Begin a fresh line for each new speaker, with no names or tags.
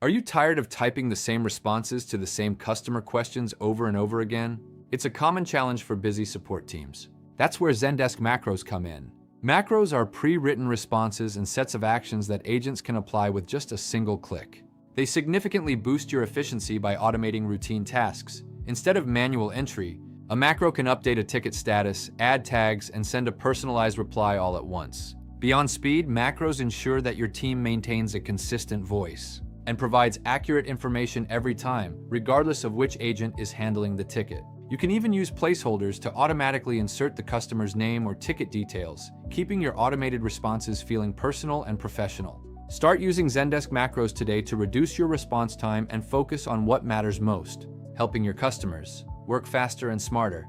Are you tired of typing the same responses to the same customer questions over and over again? It's a common challenge for busy support teams. That's where Zendesk Macros come in. Macros are pre-written responses and sets of actions that agents can apply with just a single click. They significantly boost your efficiency by automating routine tasks. Instead of manual entry, a macro can update a ticket status, add tags, and send a personalized reply all at once. Beyond speed, macros ensure that your team maintains a consistent voice and provides accurate information every time, regardless of which agent is handling the ticket. You can even use placeholders to automatically insert the customer's name or ticket details, keeping your automated responses feeling personal and professional. Start using Zendesk Macros today to reduce your response time and focus on what matters most, helping your customers work faster and smarter.